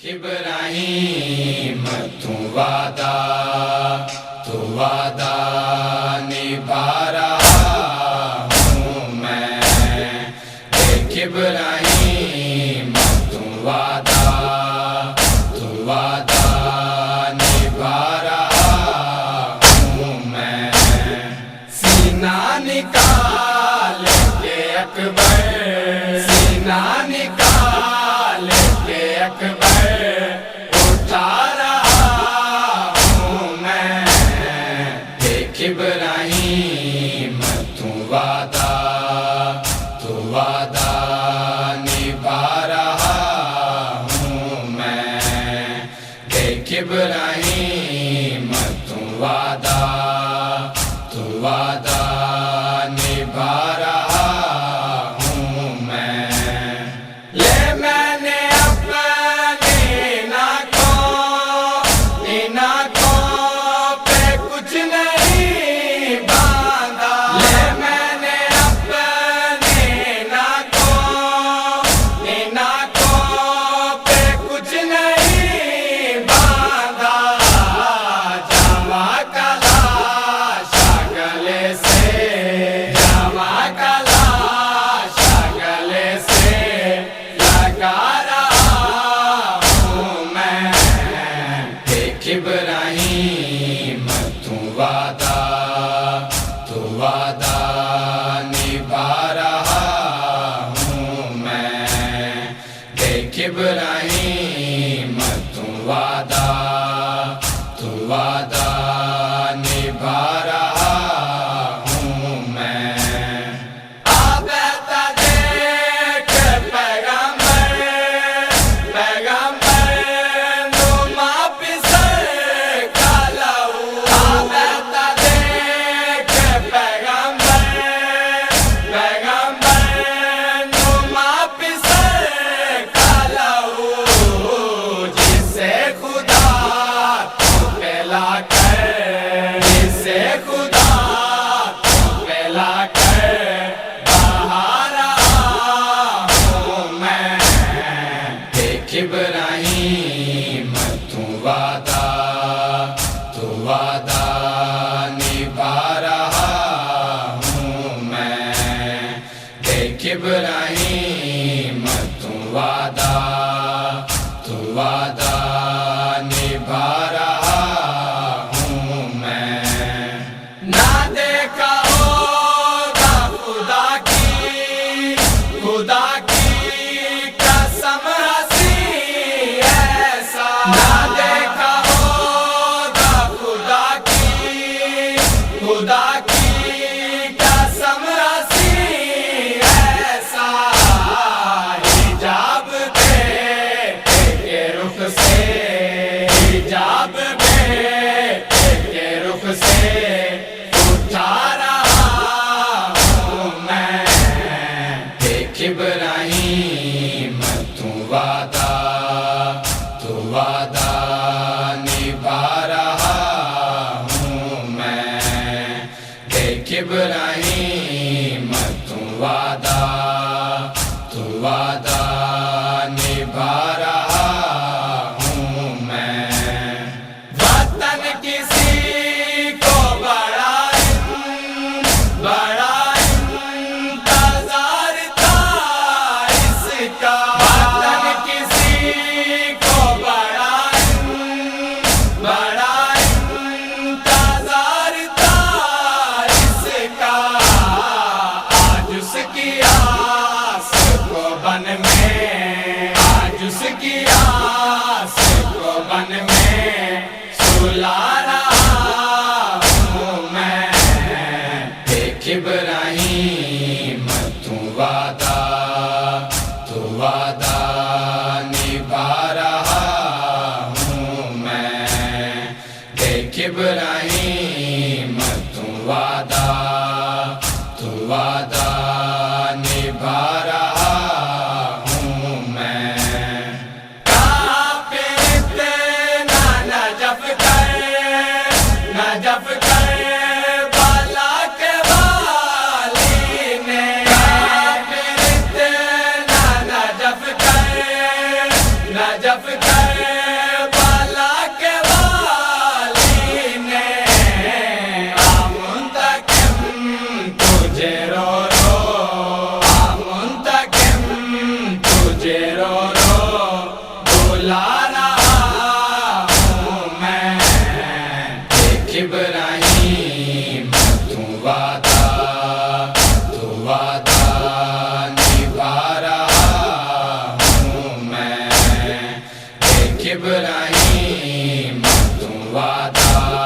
ابراہیم تو وعدہ نبھا رہا ہوں میں، دیکھ ابراہیم تو وعدہ نبھا رہا ہوں میں، سینہ نکال کے اکبر، سینہ نکال کے اکبر ابراہیم تو وعدہ نبھا رہا ہوں میں، دیکھ ابراہیم تو وعدہ نبھا رہا ہوں میں، لے میں نے اپنی ناکوں پہ کچھ نہیں ابراہیم تو وعدہ نبھا رہا ہوں میں، دیکھ ابراہیم تو وعدہ نبھا رہا ہوں میں، ابراہیم تو وعدہ نبھا رہا ہوں میں، دیکھ ابراہیم تو وعدہ نبھا رہا ہوں میں، نہ دیکھا ہوگا خدا کی قسم حجاب کے رخ سے اٹھا رہا ہوں میں، دیکھ ابراہیم تو وعدہ نبھا رہا ہوں میں، دیکھ ابراہیم تو وعدہ نبھا رہا ہوں میں، وطن کسی کو بڑا انتظار تھا اس کا، وطن کسی کو بڑا انتظار تھا اس کا، آج اس کی آس کو بن میں، آج اس کی آس کو بن میں سلا رہا ہوں میں، دیکھ ابراہیم تو وعدہ نبھا رہا ہوں میں، دیکھ ابراہیم تو وعدہ نبھا رہا ہوں میں، کہاں پہ اتنا نجف کر بالا کے والی نے، کہاں پہ اتنا نجف کر ابراہیم تو وعدہ